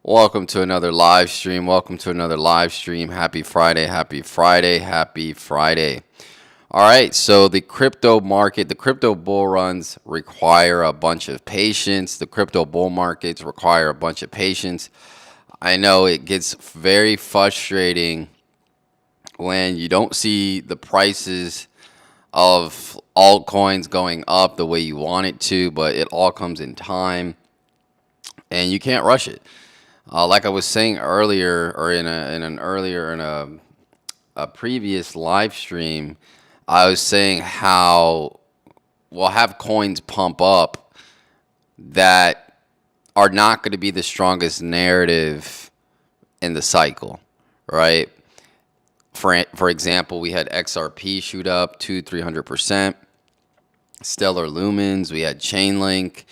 Welcome to another live stream. Welcome to another live stream. Happy Friday. Happy Friday. Happy Friday. All right. So, the crypto market, the crypto bull runs require a bunch of patience. The crypto bull markets require a bunch of patience. I know it gets very frustrating when you don't see the prices of altcoins going up the way you want it to, but it all comes in time and you can't rush it. Like I was saying earlier, or in a previous live stream, I was saying how we'll have coins pump up that are not going to be the strongest narrative in the cycle, right? For example, we had XRP shoot up 300%, Stellar Lumens, we had Chainlink,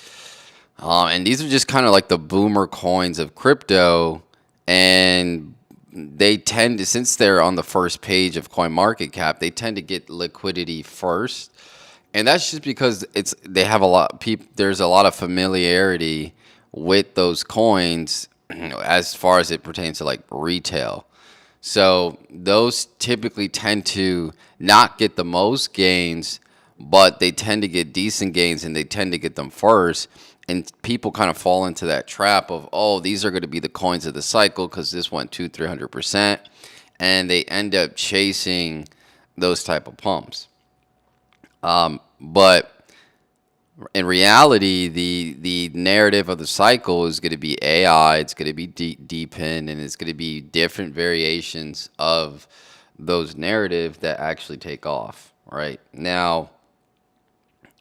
and these are just kind of like the boomer coins of crypto, and they tend to, since they're on the first page of CoinMarketCap, they tend to get liquidity first, and that's just because they have a lot people. There's a lot of familiarity with those coins, as far as it pertains to like retail. So those typically tend to not get the most gains, but they tend to get decent gains and they tend to get them first. And people kind of fall into that trap of, oh, these are going to be the coins of the cycle because this went 300%. And they end up chasing those type of pumps. But in reality, the narrative of the cycle is going to be AI, it's going to be DePIN, and it's going to be different variations of those narrative that actually take off. Right now,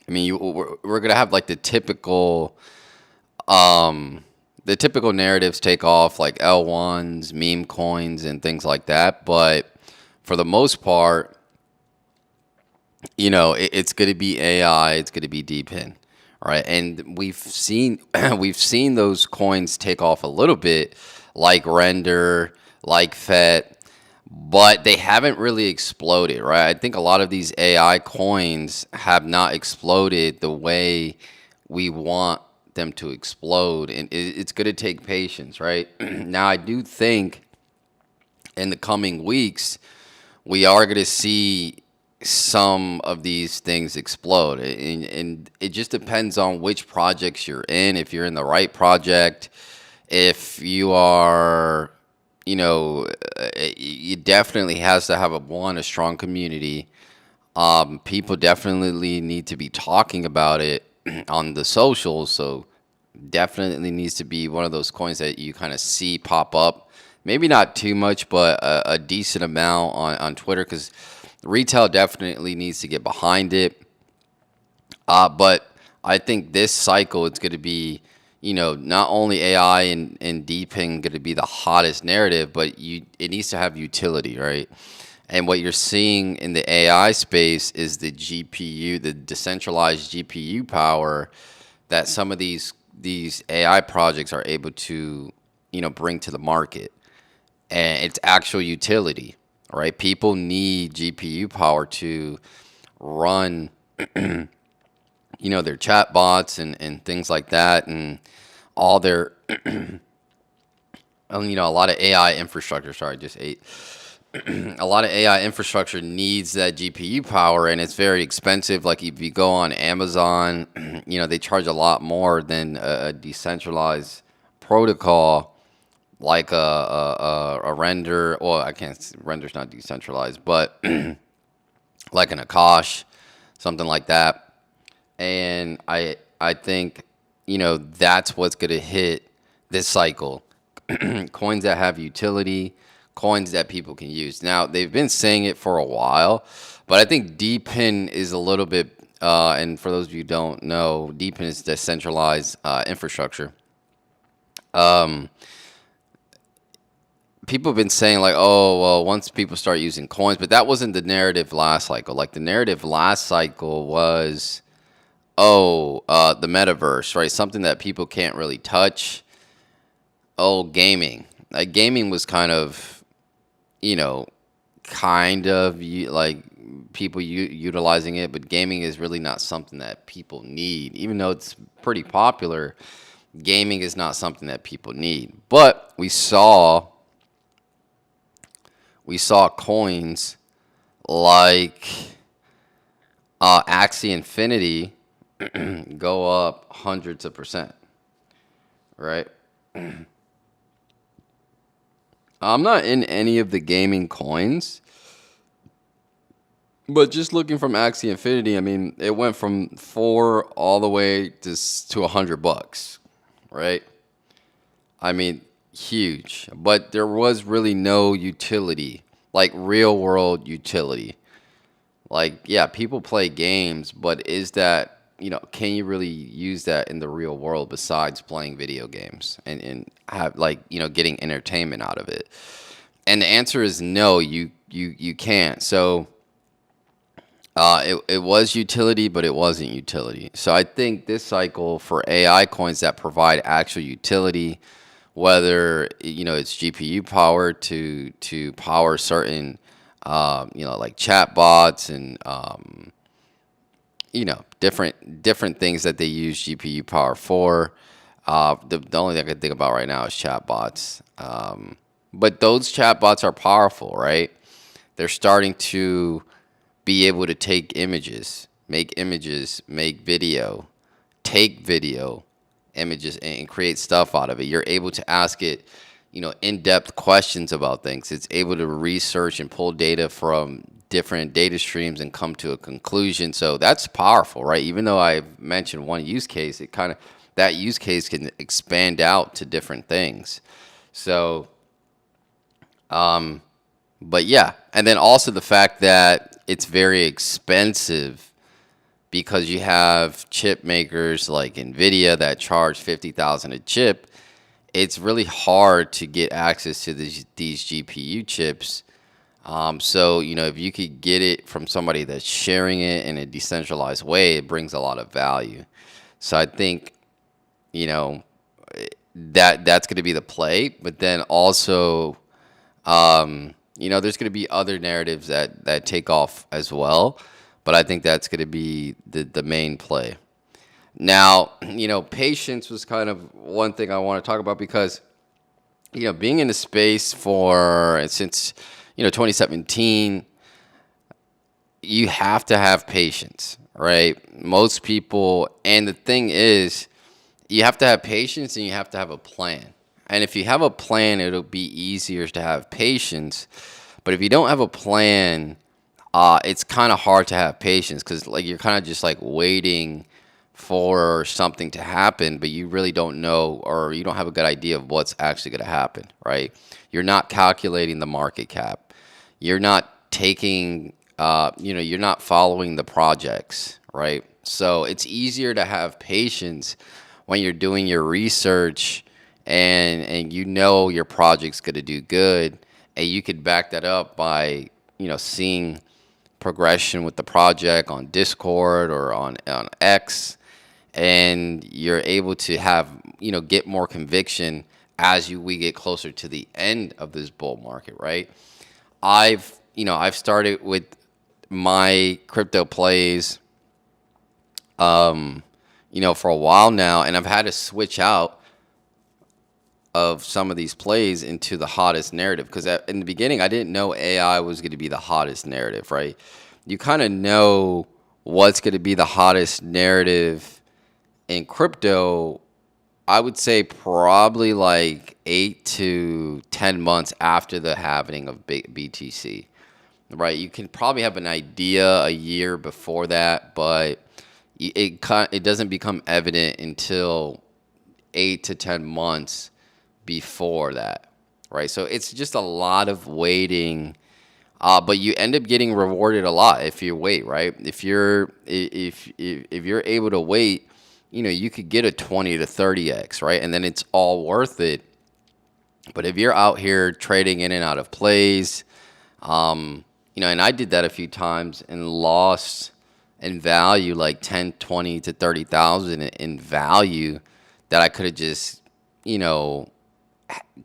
I mean, we're going to have like the typical narratives take off, like L1s, meme coins, and things like that. But for the most part, it's going to be AI, it's going to be DePIN, right? And we've seen we've seen those coins take off a little bit, like Render, like FET, but they haven't really exploded, right? I think a lot of these AI coins have not exploded the way we want them to explode, and it's going to take patience, right? Now, I do think in the coming weeks we are going to see some of these things explode, and it just depends on which projects you're in. If you're in the right project, if you are, you definitely has to have a strong community. People definitely need to be talking about it on the socials. So definitely needs to be one of those coins that you kind of see pop up. Maybe not too much, but a decent amount on Twitter, because retail definitely needs to get behind it. But I think this cycle it's going to be, not only AI and DePIN going to be the hottest narrative, but it needs to have utility, right? And what you're seeing in the AI space is the GPU, the decentralized GPU power that some of these AI projects are able to, bring to the market, and its actual utility, right? People need GPU power to run, their chat bots and things like that, and all their, a lot of AI infrastructure. Sorry, I just ate. A lot of AI infrastructure needs that GPU power, and it's very expensive. Like if you go on Amazon, they charge a lot more than a decentralized protocol like a render. Well, I can't. Render's not decentralized, but like an Akash, something like that. And I think that's what's gonna hit this cycle. Coins that have utility, coins that people can use. Now they've been saying it for a while, but I think DePIN is a little bit. And for those of you who don't know, DePIN is decentralized infrastructure. Um, People have been saying like, oh well, once people start using coins, but that wasn't the narrative last cycle. Like the narrative last cycle was, oh, the metaverse, right? Something that people can't really touch. Oh, gaming. Like gaming was you know, like people utilizing it, but gaming is really not something that people need, even though it's pretty popular. gaming is not something that people need. But we saw coins like Axie Infinity go up hundreds of percent, right? I'm not in any of the gaming coins, but just looking from Axie Infinity, I mean, it went from 4 all the way to $100, right? I mean, huge. But there was really no utility, like real world utility. Like, yeah, people play games, but is that, can you really use that in the real world besides playing video games and have like, getting entertainment out of it? And the answer is no, you can't. So it was utility, but it wasn't utility. So I think this cycle for AI coins that provide actual utility, whether it's GPU power to power certain like chat bots and different things that they use GPU power for. The only thing I can think about right now is chat bots. But those chat bots are powerful, right? They're starting to be able to take images, make video, take video, images, and create stuff out of it. You're able to ask it, in-depth questions about things. It's able to research and pull data from different data streams and come to a conclusion. So that's powerful, right? Even though I've mentioned one use case, that use case can expand out to different things. So, but yeah, and then also the fact that it's very expensive because you have chip makers like Nvidia that charge 50,000 a chip. It's really hard to get access to these GPU chips. So if you could get it from somebody that's sharing it in a decentralized way, it brings a lot of value. So I think you know that's going to be the play. But then also there's going to be other narratives that take off as well. But I think that's going to be the main play. Now, patience was kind of one thing I want to talk about because, being in the space since 2017, you have to have patience, right? Most people, and the thing is, you have to have patience and you have to have a plan. And if you have a plan, it'll be easier to have patience. But if you don't have a plan, it's kind of hard to have patience because like you're kind of just like waiting for something to happen, but you really don't know or you don't have a good idea of what's actually going to happen, right? You're not calculating the market cap. You're not taking, you're not following the projects, right? So it's easier to have patience when you're doing your research and your project's going to do good, and you could back that up by seeing progression with the project on Discord or on X, and you're able to have get more conviction as we get closer to the end of this bull market, right? I've started with my crypto plays for a while now, and I've had to switch out of some of these plays into the hottest narrative because in the beginning I didn't know AI was going to be the hottest narrative, right? You kind of know what's going to be the hottest narrative in crypto. I would say probably like 8 to 10 months after the happening of BTC, right? You can probably have an idea a year before that, but it doesn't become evident until 8 to 10 months before that, right? So it's just a lot of waiting, but you end up getting rewarded a lot if you wait, right? If you're able to wait, you could get a 20 to 30x, right? And then it's all worth it. But if you're out here trading in and out of plays, and I did that a few times and lost in value like 10, 20 to 30,000 in value that I could have just,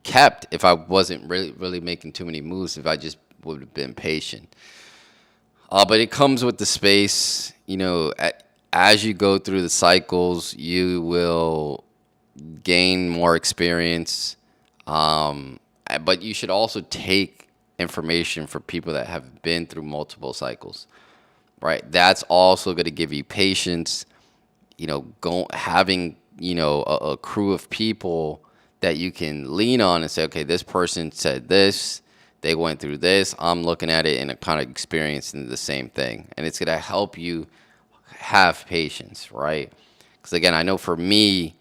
kept if I wasn't really making too many moves, if I just would have been patient. But it comes with the space, as you go through the cycles, you will gain more experience. But you should also take information from people that have been through multiple cycles, right? That's also going to give you patience. Having a crew of people that you can lean on and say, okay, this person said this, they went through this. I'm looking at it and I'm kind of experiencing the same thing, and it's going to help you have patience, right? Because again, I know for me,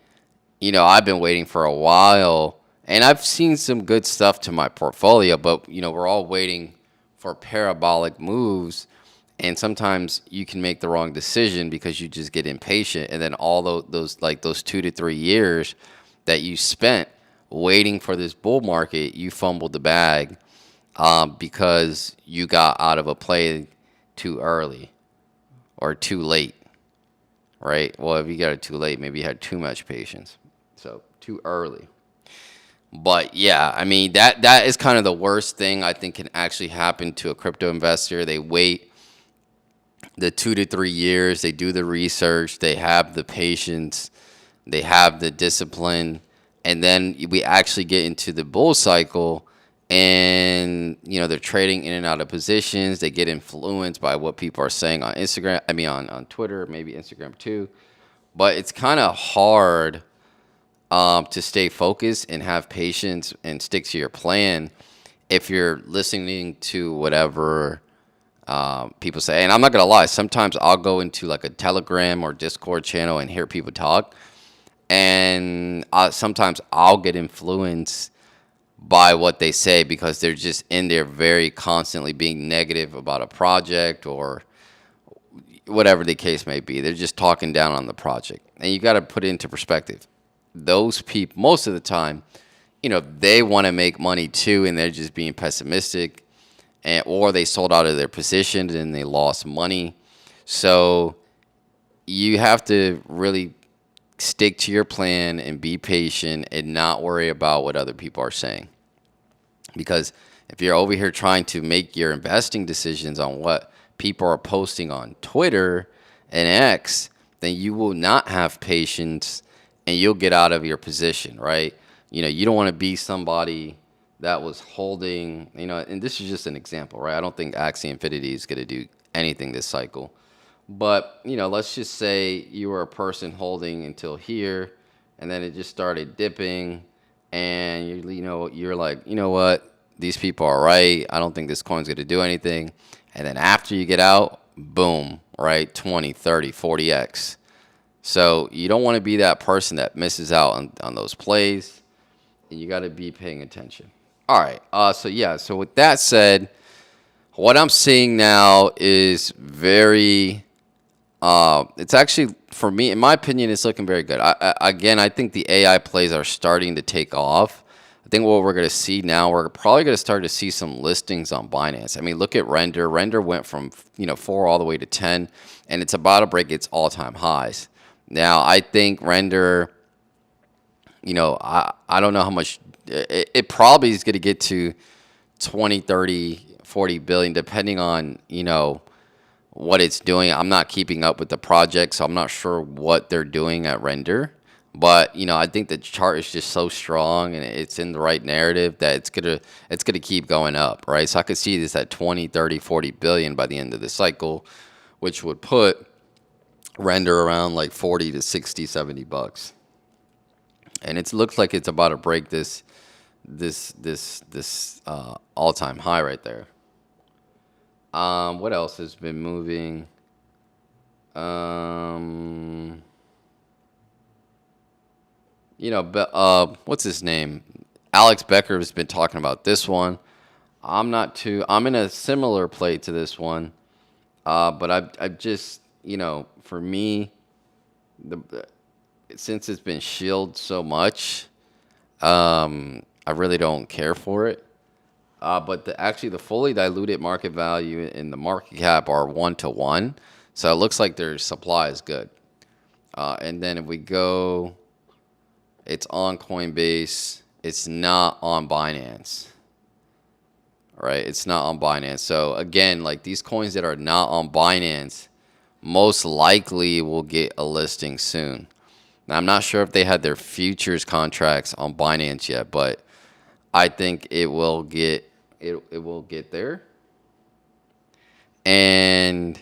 I've been waiting for a while and I've seen some good stuff to my portfolio, but we're all waiting for parabolic moves. And sometimes you can make the wrong decision because you just get impatient. And then all those 2 to 3 years that you spent waiting for this bull market, you fumbled the bag because you got out of a play too early or too late, right? Well, if you got it too late, maybe you had too much patience. So too early. But yeah, I mean that is kind of the worst thing I think can actually happen to a crypto investor. They wait the 2 to 3 years, they do the research, they have the patience, they have the discipline, and then we actually get into the bull cycle, and they're trading in and out of positions. They get influenced by what people are saying on Instagram. I mean on Twitter, maybe Instagram too. But it's kind of hard to stay focused and have patience and stick to your plan if you're listening to whatever people say. And I'm not gonna lie, sometimes I'll go into like a Telegram or Discord channel and hear people talk, and sometimes I'll get influenced by what they say because they're just in there very constantly being negative about a project or whatever the case may be. They're just talking down on the project, and you got to put it into perspective. Those people, most of the time, they want to make money too, and they're just being pessimistic, or they sold out of their position and they lost money. So you have to really stick to your plan and be patient and not worry about what other people are saying. Because if you're over here trying to make your investing decisions on what people are posting on Twitter and X, then you will not have patience and you'll get out of your position, right? You don't want to be somebody that was holding, and this is just an example, right? I don't think Axie Infinity is going to do anything this cycle. But, let's just say you were a person holding until here, and then it just started dipping, and you're like, you know what? These people are right. I don't think this coin's going to do anything. And then after you get out, boom, right? 20, 30, 40x. So you don't want to be that person that misses out on those plays, and you got to be paying attention. All right. So with that said, what I'm seeing now is very. It's actually, for me, in my opinion, it's looking very good. I think the AI plays are starting to take off. I think what we're going to see now, we're probably going to start to see some listings on Binance. I mean, look at Render. Render went from 4 all the way to 10, and it's about to break its all-time highs. Now, I think Render, I don't know how much, it probably is going to get to 20, 30, 40 billion, depending on, what it's doing. I'm not keeping up with the project, so I'm not sure what they're doing at Render. But I think the chart is just so strong and it's in the right narrative that it's gonna keep going up, right? So I could see this at 20, 30, 40 billion by the end of the cycle, which would put Render around like 40 to 60, 70 bucks. And it looks like it's about to break this all-time high right there. What else has been moving? What's his name? Alex Becker has been talking about this one. I'm in a similar play to this one. But I've just, for me, since it's been shielded so much, I really don't care for it. But the fully diluted market value and the market cap are 1-to-1. So it looks like their supply is good. And then if we go, it's on Coinbase. It's not on Binance. Right? It's not on Binance. So again, like these coins that are not on Binance most likely will get a listing soon. Now, I'm not sure if they had their futures contracts on Binance yet, but I think it will get there. And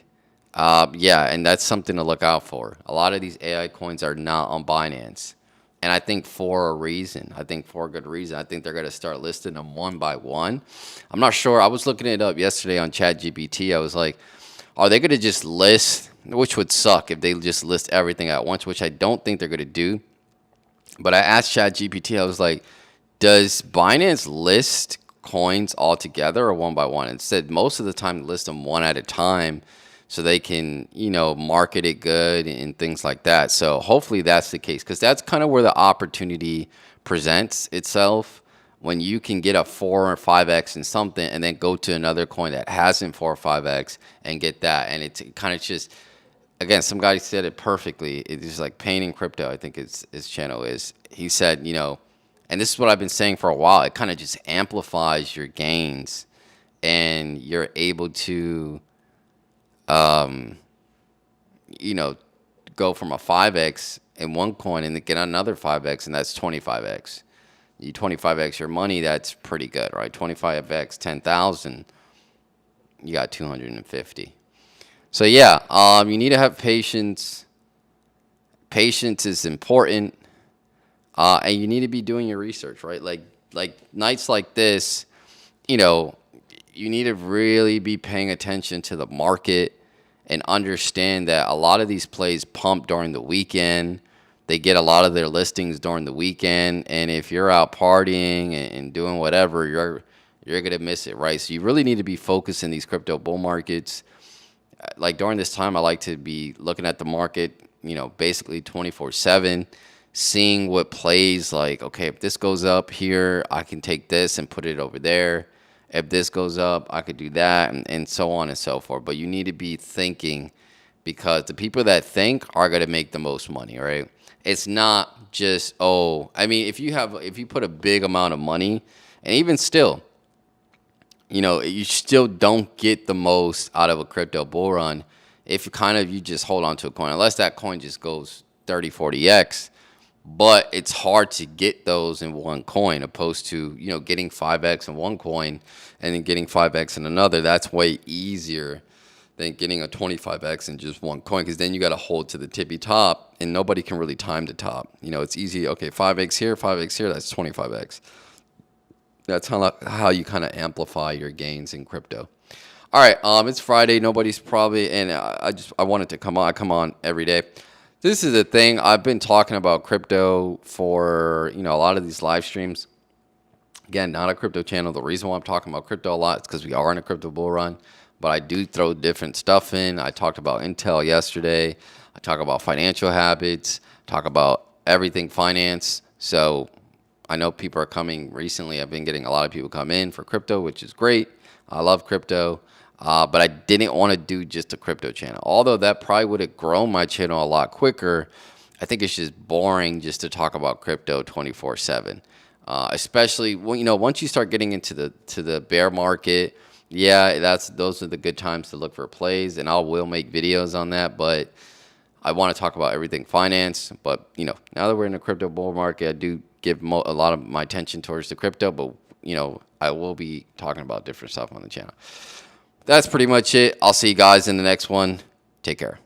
yeah, and that's something to look out for. A lot of these AI coins are not on Binance. And I think for a reason. I think for a good reason. I think they're going to start listing them one by one. I'm not sure. I was looking it up yesterday on ChatGPT. I was like, are they going to just list, which would suck if they just list everything at once, which I don't think they're going to do. But I asked ChatGPT, I was like, does Binance list coins all together or one by one? It said most of the time list them one at a time so they can, market it good and things like that. So hopefully that's the case because that's kind of where the opportunity presents itself when you can get a 4 or 5x in something and then go to another coin that hasn't 4 or 5x and get that. And it's kind of just, again, some guy said it perfectly. It's just like Painting Crypto, I think his channel is. He said, and this is what I've been saying for a while, it kind of just amplifies your gains and you're able to, you know, go from a 5x in one coin and get another 5x, and that's 25x. You 25x your money, that's pretty good, right? 25x 10,000, you got 250. So yeah, you need to have patience. Patience is important, and you need to be doing your research, right? Like nights like this, you need to really be paying attention to the market and understand that a lot of these plays pump during the weekend. They get a lot of their listings during the weekend, and if you're out partying and doing whatever, you're gonna miss it, right? So you really need to be focused in these crypto bull markets. Like during this time, I like to be looking at the market, basically 24/7, seeing what plays. Like, okay, if this goes up here, I can take this and put it over there. If this goes up, I could do that, and so on and so forth. But you need to be thinking, because the people that think are going to make the most money, right? It's not just, I mean, if you put a big amount of money, and even still, you still don't get the most out of a crypto bull run if you just hold on to a coin, unless that coin just goes 30, 40x. But it's hard to get those in one coin opposed to, getting 5x in one coin and then getting 5x in another. That's way easier than getting a 25x in just one coin, because then you got to hold to the tippy top and nobody can really time the top. It's easy. Okay, 5x here, 5x here, that's 25x. That's how you kind of amplify your gains in crypto. All right, it's Friday. Nobody's probably, and I wanted to come on. I come on every day. This is the thing. I've been talking about crypto for, a lot of these live streams. Again, not a crypto channel. The reason why I'm talking about crypto a lot is because we are in a crypto bull run, but I do throw different stuff in. I talked about Intel yesterday. I talk about financial habits, talk about everything finance. So I know people are coming recently. I've been getting a lot of people come in for crypto, which is great. I love crypto. But I didn't want to do just a crypto channel. Although that probably would have grown my channel a lot quicker. I think it's just boring just to talk about crypto 24/7. Especially when, once you start getting into the bear market, yeah, those are the good times to look for plays, and I will make videos on that. But I want to talk about everything finance. But now that we're in a crypto bull market, I do give a lot of my attention towards the crypto. But I will be talking about different stuff on the channel. That's pretty much it. I'll see you guys in the next one. Take care.